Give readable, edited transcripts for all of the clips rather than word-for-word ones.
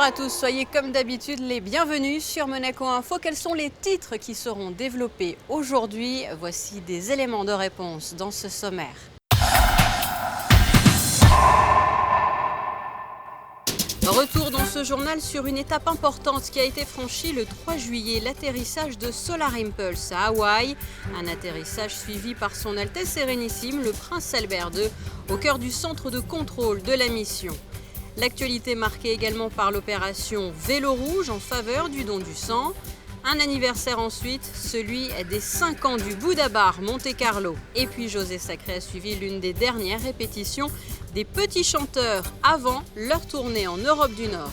à tous, soyez comme d'habitude les bienvenus sur Monaco Info. Quels sont les titres qui seront développés aujourd'hui? Voici des éléments de réponse dans ce sommaire. Retour dans ce journal sur une étape importante qui a été franchie le 3 juillet, l'atterrissage de Solar Impulse à Hawaï. Un atterrissage suivi par son Altesse Sérénissime, le Prince Albert II, au cœur du centre de contrôle de la mission. L'actualité marquée également par l'opération Vélo Rouge en faveur du don du sang. Un anniversaire ensuite, celui des 5 ans du Bouddha Bar Monte-Carlo. Et puis José Sacré a suivi l'une des dernières répétitions des petits chanteurs avant leur tournée en Europe du Nord.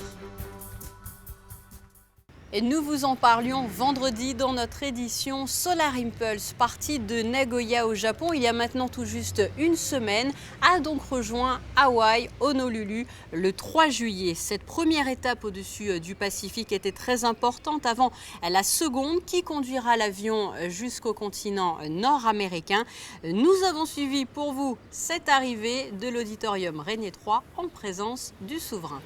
Et nous vous en parlions vendredi dans notre édition Solar Impulse, partie de Nagoya au Japon il y a maintenant tout juste une semaine, a donc rejoint Hawaï, Honolulu, le 3 juillet. Cette première étape au-dessus du Pacifique était très importante avant la seconde qui conduira l'avion jusqu'au continent nord-américain. Nous avons suivi pour vous cette arrivée de l'auditorium Régnier 3 en présence du souverain.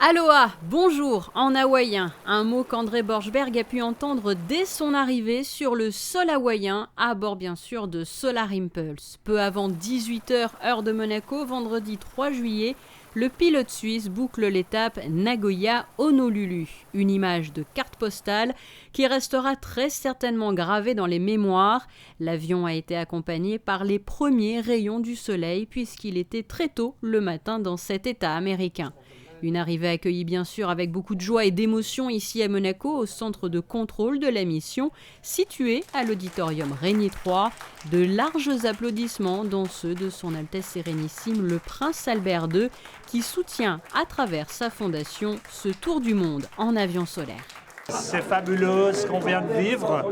Aloha, bonjour en hawaïen, un mot qu'André Borschberg a pu entendre dès son arrivée sur le sol hawaïen, à bord bien sûr de Solar Impulse. Peu avant 18h heure de Monaco, vendredi 3 juillet, le pilote suisse boucle l'étape Nagoya-Honolulu, une image de carte postale qui restera très certainement gravée dans les mémoires. L'avion a été accompagné par les premiers rayons du soleil puisqu'il était très tôt le matin dans cet État américain. Une arrivée accueillie bien sûr avec beaucoup de joie et d'émotion ici à Monaco, au centre de contrôle de la mission, situé à l'auditorium Régnier 3. De larges applaudissements dont ceux de son Altesse Sérénissime le Prince Albert II, qui soutient à travers sa fondation ce tour du monde en avion solaire. C'est fabuleux ce qu'on vient de vivre.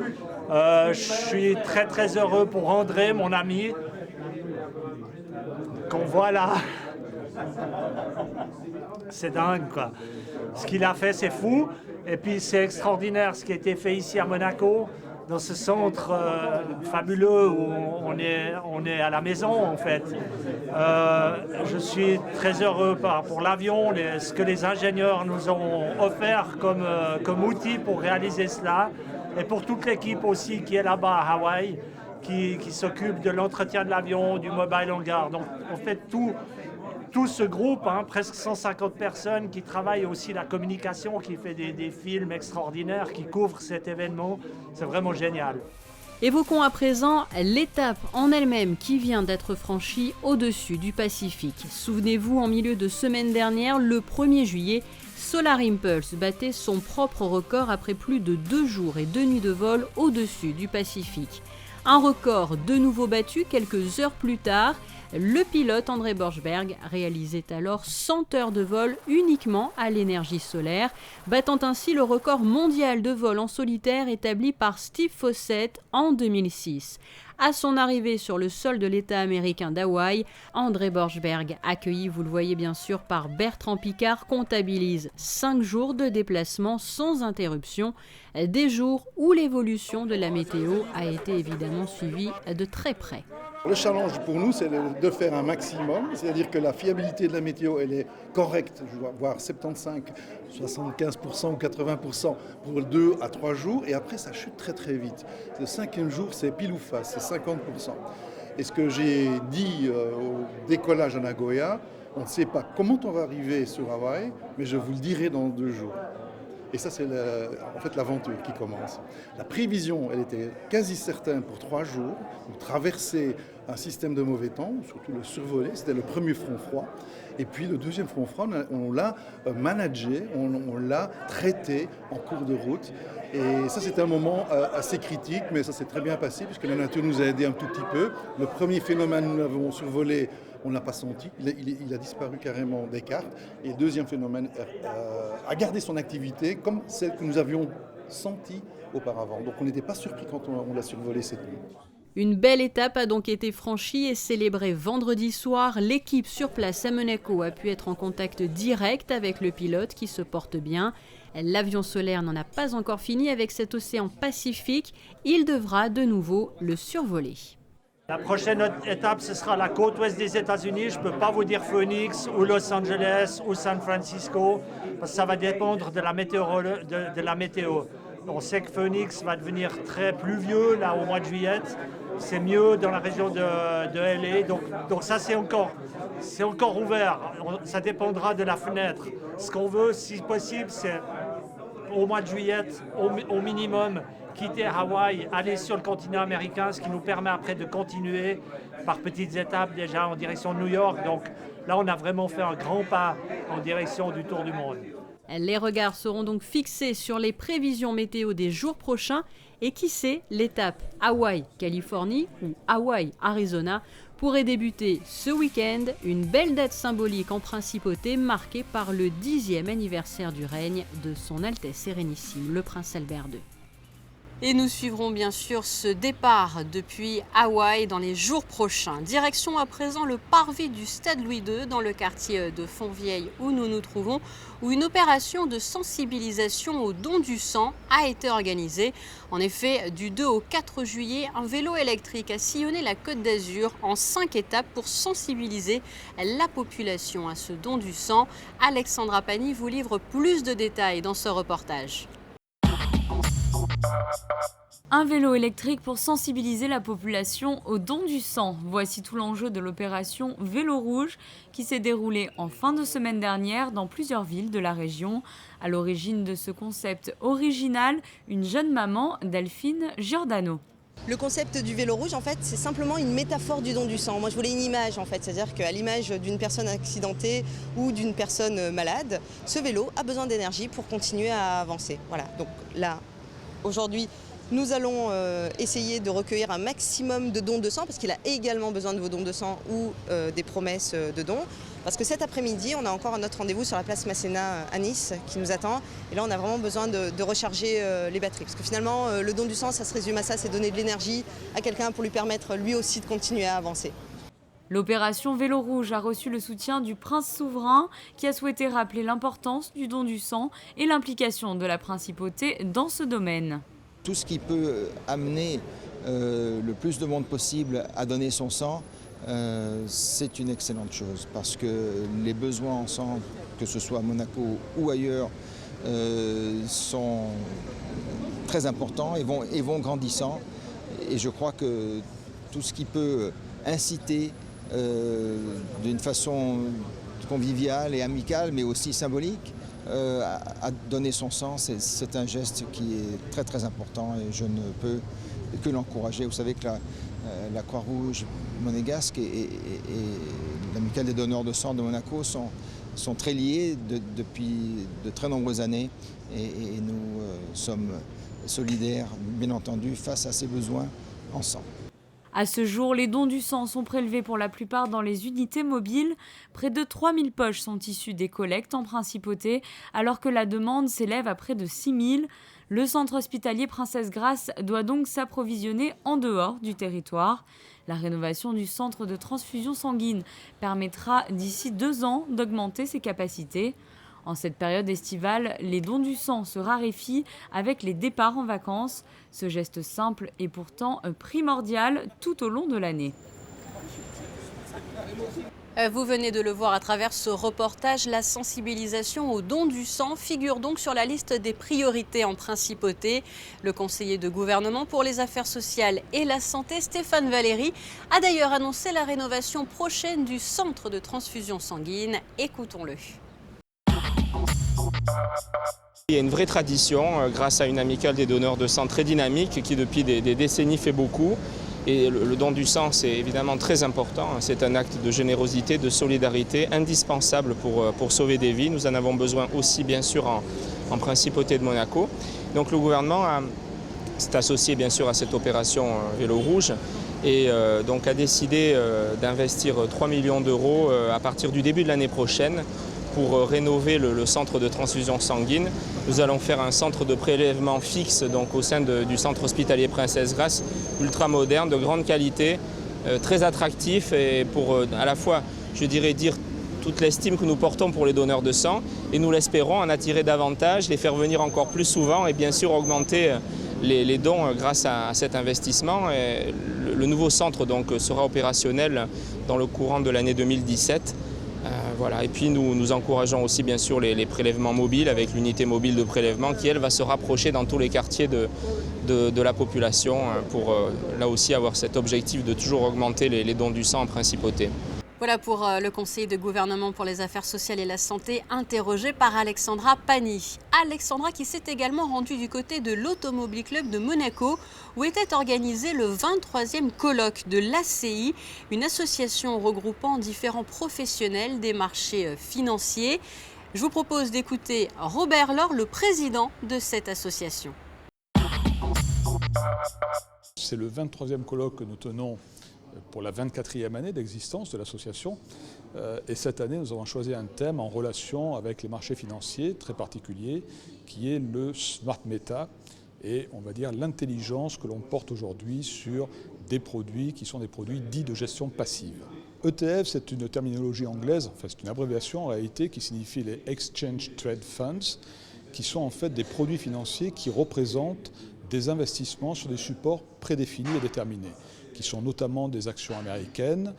Je suis très heureux pour André, mon ami, qu'on voit là. C'est dingue, quoi. Ce qu'il a fait, c'est fou. Et puis, c'est extraordinaire ce qui a été fait ici à Monaco, dans ce centre fabuleux où on est à la maison, en fait. Je suis très heureux pour l'avion, ce que les ingénieurs nous ont offert comme outil pour réaliser cela. Et pour toute l'équipe aussi qui est là-bas à Hawaï, qui s'occupe de l'entretien de l'avion, du mobile hangar. Donc, en fait, tout ce groupe, presque 150 personnes qui travaillent aussi la communication, qui fait des films extraordinaires, qui couvrent cet événement, c'est vraiment génial. Évoquons à présent l'étape en elle-même qui vient d'être franchie au-dessus du Pacifique. Souvenez-vous, en milieu de semaine dernière, le 1er juillet, Solar Impulse battait son propre record après plus de 2 jours et 2 nuits de vol au-dessus du Pacifique. Un record de nouveau battu quelques heures plus tard. Le pilote André Borschberg réalisait alors 100 heures de vol uniquement à l'énergie solaire, battant ainsi le record mondial de vol en solitaire établi par Steve Fossett en 2006. À son arrivée sur le sol de l'État américain d'Hawaï, André Borschberg, accueilli, vous le voyez bien sûr, par Bertrand Piccard, comptabilise 5 jours de déplacement sans interruption, des jours où l'évolution de la météo a été évidemment suivie de très près. Le challenge pour nous, c'est de faire un maximum, c'est-à-dire que la fiabilité de la météo, elle est correcte, je dois voir 75, 75% ou 80% pour 2 à 3 jours, et après ça chute très vite. Le 5e jour, c'est pile ou face, c'est 50%. Et ce que j'ai dit au décollage à Nagoya, on ne sait pas comment on va arriver sur Hawaï, mais je vous le dirai dans 2 jours. Et ça, c'est en fait l'aventure qui commence. La prévision, elle était quasi certaine pour 3 jours, pour traverser un système de mauvais temps, surtout le survoler. C'était le premier front froid. Et puis le deuxième front froid, on l'a managé, on l'a traité en cours de route. Et ça, c'était un moment assez critique, mais ça s'est très bien passé, puisque la nature nous a aidés un tout petit peu. Le premier phénomène, nous l'avons survolé, on ne l'a pas senti, il a disparu carrément des cartes. Et le deuxième phénomène a gardé son activité comme celle que nous avions sentie auparavant. Donc on n'était pas surpris quand on l'a survolé cette nuit. Une belle étape a donc été franchie et célébrée vendredi soir. L'équipe sur place à Monaco a pu être en contact direct avec le pilote qui se porte bien. L'avion solaire n'en a pas encore fini avec cet océan Pacifique. Il devra de nouveau le survoler. La prochaine étape, ce sera la côte ouest des États-Unis. Je ne peux pas vous dire Phoenix ou Los Angeles ou San Francisco, parce que ça va dépendre de la météo. On sait que Phoenix va devenir très pluvieux là au mois de juillet. C'est mieux dans la région de LA. Donc ça, c'est encore ouvert. Ça dépendra de la fenêtre. Ce qu'on veut, si possible, c'est au mois de juillet, au minimum, quitter Hawaï, aller sur le continent américain, ce qui nous permet après de continuer par petites étapes déjà en direction de New York. Donc là, on a vraiment fait un grand pas en direction du tour du monde. Les regards seront donc fixés sur les prévisions météo des jours prochains et qui sait, l'étape Hawaï-Californie ou Hawaï-Arizona pourrait débuter ce week-end, une belle date symbolique en principauté marquée par le 10e anniversaire du règne de son Altesse Sérénissime, le prince Albert II. Et nous suivrons bien sûr ce départ depuis Hawaï dans les jours prochains. Direction à présent le parvis du Stade Louis II dans le quartier de Fontvieille où nous nous trouvons, où une opération de sensibilisation au don du sang a été organisée. En effet, du 2 au 4 juillet, un vélo électrique a sillonné la Côte d'Azur en 5 étapes pour sensibiliser la population à ce don du sang. Alexandra Pani vous livre plus de détails dans ce reportage. Un vélo électrique pour sensibiliser la population au don du sang. Voici tout l'enjeu de l'opération Vélo Rouge qui s'est déroulée en fin de semaine dernière dans plusieurs villes de la région. À l'origine de ce concept original, une jeune maman, Delphine Giordano. Le concept du vélo rouge, en fait, c'est simplement une métaphore du don du sang. Moi, je voulais une image, en fait, c'est-à-dire qu'à l'image d'une personne accidentée ou d'une personne malade, ce vélo a besoin d'énergie pour continuer à avancer. Voilà, donc là, aujourd'hui, nous allons essayer de recueillir un maximum de dons de sang parce qu'il a également besoin de vos dons de sang ou des promesses de dons. Parce que cet après-midi, on a encore un autre rendez-vous sur la place Masséna à Nice qui nous attend. Et là, on a vraiment besoin de recharger les batteries. Parce que finalement, le don du sang, ça se résume à ça, c'est donner de l'énergie à quelqu'un pour lui permettre lui aussi de continuer à avancer. L'opération Vélo Rouge a reçu le soutien du prince souverain qui a souhaité rappeler l'importance du don du sang et l'implication de la principauté dans ce domaine. Tout ce qui peut amener le plus de monde possible à donner son sang, c'est une excellente chose parce que les besoins en sang, que ce soit à Monaco ou ailleurs, sont très importants et vont grandissant. Et je crois que tout ce qui peut inciter d'une façon conviviale et amicale, mais aussi symbolique, à donner son sang, c'est un geste qui est très très important et je ne peux que l'encourager. Vous savez que la Croix-Rouge monégasque et l'Amicale des donneurs de sang de Monaco sont très liés depuis de très nombreuses années et nous sommes solidaires, bien entendu, face à ces besoins en sang. À ce jour, les dons du sang sont prélevés pour la plupart dans les unités mobiles. Près de 3000 poches sont issues des collectes en principauté, alors que la demande s'élève à près de 6000. Le centre hospitalier Princesse Grace doit donc s'approvisionner en dehors du territoire. La rénovation du centre de transfusion sanguine permettra d'ici 2 ans d'augmenter ses capacités. En cette période estivale, les dons du sang se raréfient avec les départs en vacances. Ce geste simple est pourtant primordial tout au long de l'année. Vous venez de le voir à travers ce reportage, la sensibilisation au don du sang figure donc sur la liste des priorités en principauté. Le conseiller de gouvernement pour les affaires sociales et la santé, Stéphane Valéry, a d'ailleurs annoncé la rénovation prochaine du centre de transfusion sanguine. Écoutons-le. Il y a une vraie tradition grâce à une amicale des donneurs de sang très dynamique qui depuis des décennies fait beaucoup. Et le don du sang, c'est évidemment très important. C'est un acte de générosité, de solidarité indispensable pour sauver des vies. Nous en avons besoin aussi bien sûr en principauté de Monaco. Donc le gouvernement s'est associé bien sûr à cette opération Vélo Rouge et donc a décidé d'investir 3 millions d'euros à partir du début de l'année prochaine pour rénover le centre de transfusion sanguine. Nous allons faire un centre de prélèvement fixe donc, au sein du centre hospitalier Princesse Grace, ultra moderne, de grande qualité, très attractif et pour à la fois, je dirais, dire toute l'estime que nous portons pour les donneurs de sang et nous l'espérons en attirer davantage, les faire venir encore plus souvent et bien sûr augmenter les dons grâce à cet investissement. Et le nouveau centre donc, sera opérationnel dans le courant de l'année 2017. Voilà. Et puis nous encourageons aussi bien sûr les prélèvements mobiles avec l'unité mobile de prélèvement qui elle va se rapprocher dans tous les quartiers de la population pour là aussi avoir cet objectif de toujours augmenter les dons du sang en principauté. Voilà pour le conseiller de gouvernement pour les affaires sociales et la santé, interrogé par Alexandra Pani. Alexandra qui s'est également rendue du côté de l'Automobile Club de Monaco, où était organisé le 23e colloque de l'ACI, une association regroupant différents professionnels des marchés financiers. Je vous propose d'écouter Robert Laure, le président de cette association. C'est le 23e colloque que nous tenons pour la 24e année d'existence de l'association. Et cette année, nous avons choisi un thème en relation avec les marchés financiers très particulier, qui est le Smart Meta et on va dire l'intelligence que l'on porte aujourd'hui sur des produits qui sont des produits dits de gestion passive. ETF, c'est une terminologie anglaise, enfin c'est une abréviation en réalité qui signifie les Exchange Trade Funds, qui sont en fait des produits financiers qui représentent des investissements sur des supports prédéfinis et déterminés, qui sont notamment des actions américaines,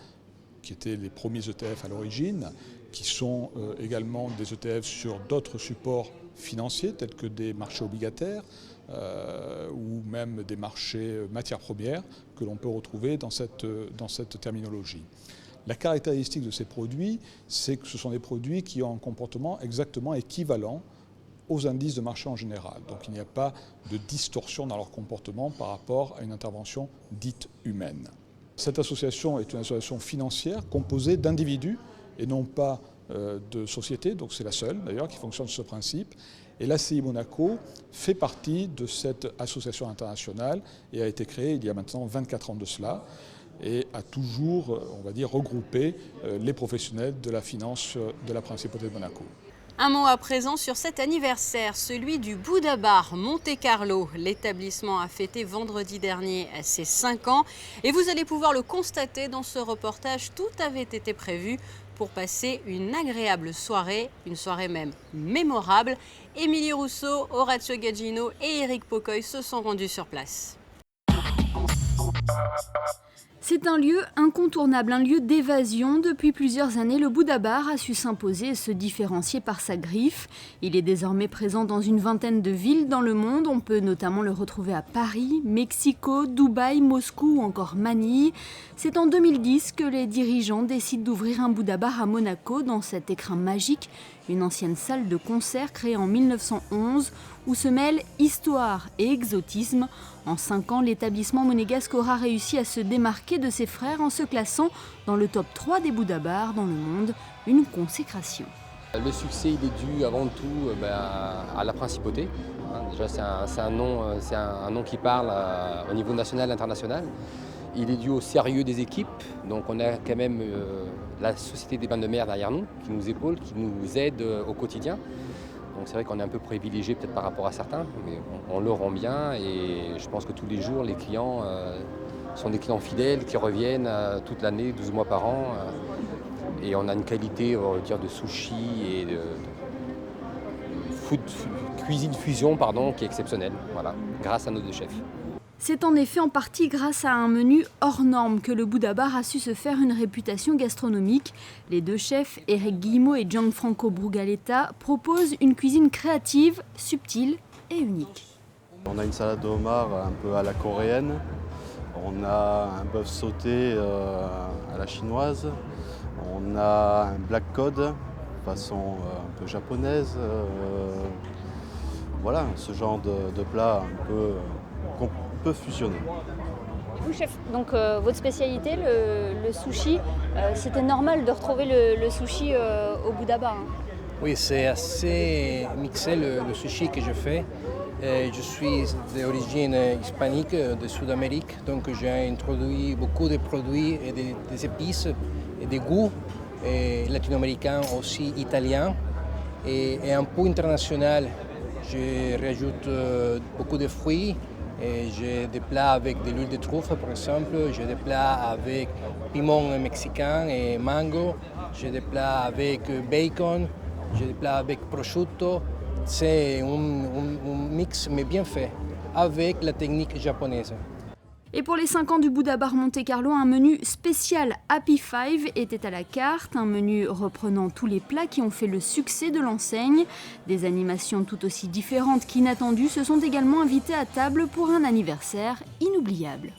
qui étaient les premiers ETF à l'origine, qui sont également des ETF sur d'autres supports financiers, tels que des marchés obligataires ou même des marchés matières premières, que l'on peut retrouver dans cette terminologie. La caractéristique de ces produits, c'est que ce sont des produits qui ont un comportement exactement équivalent aux indices de marché en général. Donc il n'y a pas de distorsion dans leur comportement par rapport à une intervention dite humaine. Cette association est une association financière composée d'individus et non pas de sociétés, donc c'est la seule d'ailleurs qui fonctionne sur ce principe. Et l'ACI Monaco fait partie de cette association internationale et a été créée il y a maintenant 24 ans de cela et a toujours, on va dire, regroupé les professionnels de la finance de la Principauté de Monaco. Un mot à présent sur cet anniversaire, celui du Bouddha Bar Monte-Carlo. L'établissement a fêté vendredi dernier ses 5 ans et vous allez pouvoir le constater dans ce reportage. Tout avait été prévu pour passer une agréable soirée, une soirée même mémorable. Émilie Rousseau, Horacio Gaggino et Éric Pocoy se sont rendus sur place. C'est un lieu incontournable, un lieu d'évasion. Depuis plusieurs années, le Bouddha Bar a su s'imposer et se différencier par sa griffe. Il est désormais présent dans une vingtaine de villes dans le monde. On peut notamment le retrouver à Paris, Mexico, Dubaï, Moscou ou encore Manille. C'est en 2010 que les dirigeants décident d'ouvrir un Bouddha Bar à Monaco dans cet écrin magique, une ancienne salle de concert créée en 1911 où se mêlent histoire et exotisme. En 5 ans, l'établissement monégasque aura réussi à se démarquer de ses frères en se classant dans le top 3 des Bouddha Bars dans le monde, une consécration. Le succès, il est dû avant tout à la principauté. Déjà, c'est un nom qui parle au niveau national et international. Il est dû au sérieux des équipes. Donc on a quand même la Société des bains de mer derrière nous, qui nous épaule, qui nous aide au quotidien. Donc c'est vrai qu'on est un peu privilégié peut-être par rapport à certains, mais on le rend bien et je pense que tous les jours, les clients sont des clients fidèles qui reviennent toute l'année, 12 mois par an. Et on a une qualité, on va dire, de sushi et de cuisine fusion qui est exceptionnelle, voilà, grâce à nos deux chefs. C'est en effet en partie grâce à un menu hors norme que le Bouddha Bar a su se faire une réputation gastronomique. Les deux chefs, Eric Guillemot et Gianfranco Brugaletta, proposent une cuisine créative, subtile et unique. On a une salade de homard un peu à la coréenne, on a un bœuf sauté à la chinoise, on a un black cod façon un peu japonaise. Voilà, ce genre de plat qu'on peut fusionner. Vous, chef, donc votre spécialité, le sushi, c'était normal de retrouver le sushi au Bouddha Bar. Oui, c'est assez mixé le sushi que je fais. Je suis d'origine hispanique, de Sud-Amérique, donc j'ai introduit beaucoup de produits et des épices et des goûts latino-américains, aussi italiens, et un peu international. Je rajoute beaucoup de fruits. Et j'ai des plats avec de l'huile de truffe, par exemple. J'ai des plats avec piment mexicain et mango. J'ai des plats avec bacon. J'ai des plats avec prosciutto. C'est un mix, mais bien fait, avec la technique japonaise. Et pour les 5 ans du Buddha Bar Monte-Carlo, un menu spécial Happy Five était à la carte, un menu reprenant tous les plats qui ont fait le succès de l'enseigne. Des animations tout aussi différentes qu'inattendues se sont également invitées à table pour un anniversaire inoubliable.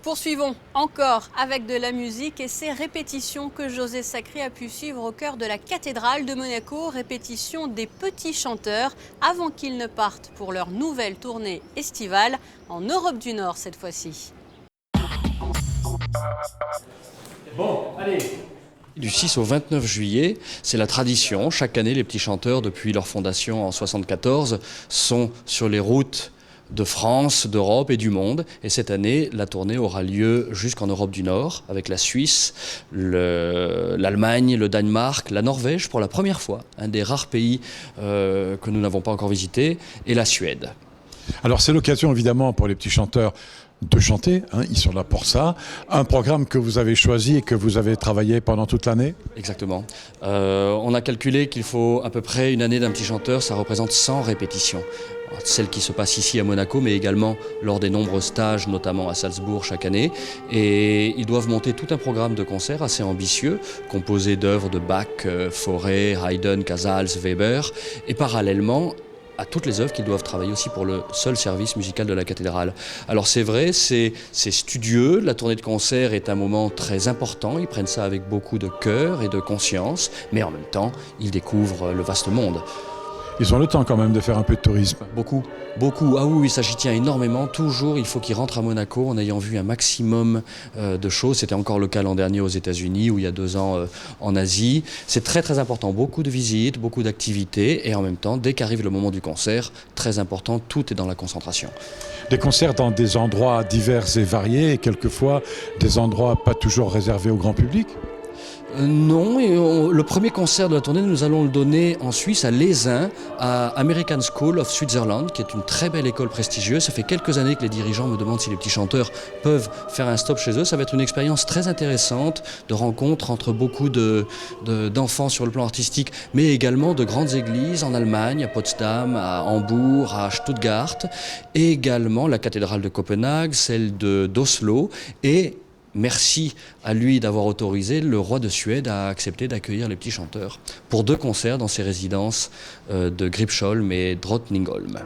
Poursuivons encore avec de la musique et ces répétitions que José Sacré a pu suivre au cœur de la cathédrale de Monaco, répétition des petits chanteurs avant qu'ils ne partent pour leur nouvelle tournée estivale en Europe du Nord cette fois-ci. Bon, allez. Du 6 au 29 juillet, c'est la tradition. Chaque année, les petits chanteurs, depuis leur fondation en 1974, sont sur les routes de France, d'Europe et du monde. Et cette année, la tournée aura lieu jusqu'en Europe du Nord, avec la Suisse, l'Allemagne, le Danemark, la Norvège pour la première fois, un des rares pays que nous n'avons pas encore visité, et la Suède. Alors c'est l'occasion évidemment pour les petits chanteurs de chanter, hein, ils sont là pour ça. Un programme que vous avez choisi et que vous avez travaillé pendant toute l'année ? Exactement. On a calculé qu'il faut à peu près une année d'un petit chanteur, ça représente 100 répétitions. Celles qui se passent ici à Monaco, mais également lors des nombreux stages, notamment à Salzbourg chaque année. Et ils doivent monter tout un programme de concerts assez ambitieux, composé d'œuvres de Bach, Fauré, Haydn, Casals, Weber, et parallèlement à toutes les œuvres qu'ils doivent travailler aussi pour le seul service musical de la cathédrale. Alors c'est vrai, c'est studieux, la tournée de concert est un moment très important, ils prennent ça avec beaucoup de cœur et de conscience, mais en même temps, ils découvrent le vaste monde. Ils ont le temps quand même de faire un peu de tourisme. Beaucoup, beaucoup. Ah oui, ça j'y tiens énormément. Toujours, il faut qu'ils rentrent à Monaco en ayant vu un maximum de choses. C'était encore le cas l'an dernier aux États-Unis ou il y a 2 ans en Asie. C'est très très important. Beaucoup de visites, beaucoup d'activités et en même temps, dès qu'arrive le moment du concert, très important, tout est dans la concentration. Des concerts dans des endroits divers et variés et quelquefois des endroits pas toujours réservés au grand public ? Non, et le premier concert de la tournée, nous allons le donner en Suisse, à Lézin, à American School of Switzerland, qui est une très belle école prestigieuse. Ça fait quelques années que les dirigeants me demandent si les petits chanteurs peuvent faire un stop chez eux. Ça va être une expérience très intéressante de rencontre entre beaucoup d'enfants sur le plan artistique, mais également de grandes églises en Allemagne, à Potsdam, à Hambourg, à Stuttgart, et également la cathédrale de Copenhague, celle d'Oslo, et merci à lui d'avoir autorisé le roi de Suède à accepter d'accueillir les petits chanteurs pour 2 concerts dans ses résidences de Gripsholm et Drottningholm.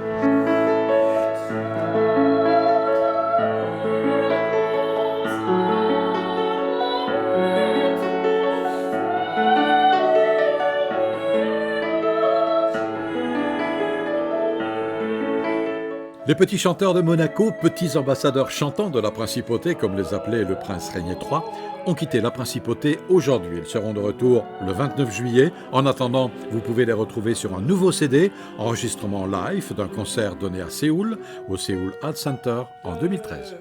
Les petits chanteurs de Monaco, petits ambassadeurs chantants de la principauté, comme les appelait le prince Régnier III, ont quitté la principauté aujourd'hui. Ils seront de retour le 29 juillet. En attendant, vous pouvez les retrouver sur un nouveau CD, enregistrement live d'un concert donné à Séoul, au Seoul Art Center en 2013.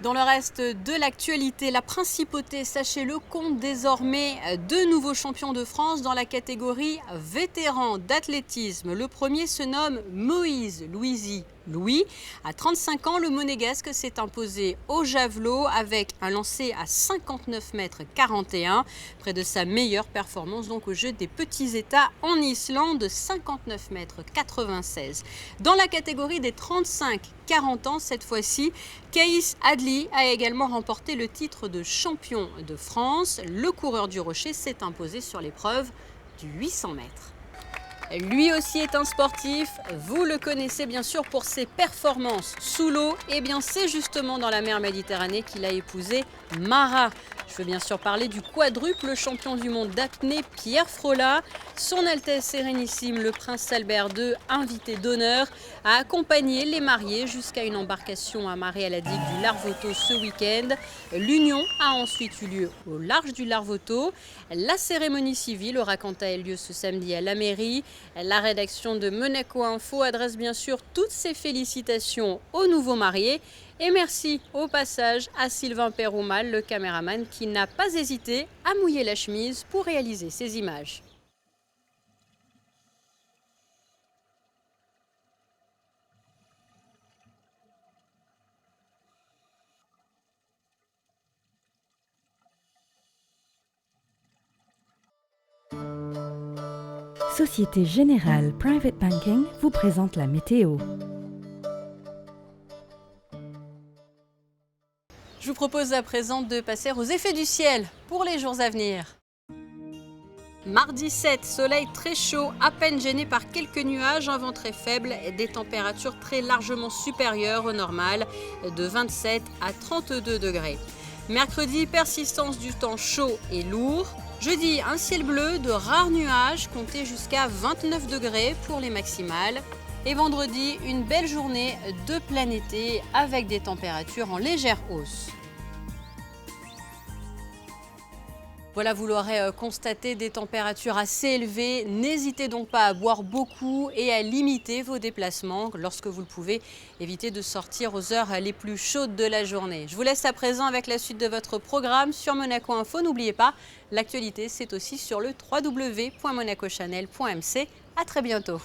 Dans le reste de l'actualité, la principauté, sachez-le, compte désormais 2 nouveaux champions de France dans la catégorie vétérans d'athlétisme. Le premier se nomme Moïse Louisi Louis. À 35 ans, le monégasque s'est imposé au javelot avec un lancer à 59 mètres 41, près de sa meilleure performance donc au jeu des petits États en Islande, 59 mètres 96. Dans la catégorie des 35-40 ans, cette fois-ci, Kaïs Adli a également remporté le titre de champion de France. Le coureur du Rocher s'est imposé sur l'épreuve du 800 mètres. Lui aussi est un sportif, vous le connaissez bien sûr pour ses performances sous l'eau. Et bien c'est justement dans la mer Méditerranée qu'il a épousé Mara. Je Je veux bien sûr parler du quadruple champion du monde d'apnée Pierre Frolat. Son Altesse Sérénissime, le prince Albert II, invité d'honneur, a accompagné les mariés jusqu'à une embarcation amarrée à la digue du Larvoto ce week-end. L'union a ensuite eu lieu au large du Larvoto. La cérémonie civile aura quant à elle lieu ce samedi à la mairie. La rédaction de Monaco Info adresse bien sûr toutes ses félicitations aux nouveaux mariés. Et merci au passage à Sylvain Peroumal, le caméraman, qui n'a pas hésité à mouiller la chemise pour réaliser ces images. Société Générale Private Banking vous présente la météo. Je vous propose à présent de passer aux effets du ciel pour les jours à venir. Mardi 7, soleil très chaud, à peine gêné par quelques nuages, un vent très faible et des températures très largement supérieures au normal, de 27 à 32 degrés. Mercredi, persistance du temps chaud et lourd. Jeudi, un ciel bleu, de rares nuages, comptés jusqu'à 29 degrés pour les maximales. Et vendredi, une belle journée de plein été avec des températures en légère hausse. Voilà, vous l'aurez constaté, des températures assez élevées. N'hésitez donc pas à boire beaucoup et à limiter vos déplacements lorsque vous le pouvez. Évitez de sortir aux heures les plus chaudes de la journée. Je vous laisse à présent avec la suite de votre programme sur Monaco Info. N'oubliez pas, l'actualité, c'est aussi sur le www.monacochanel.mc. À très bientôt.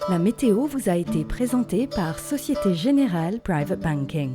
La météo vous a été présentée par Société Générale Private Banking.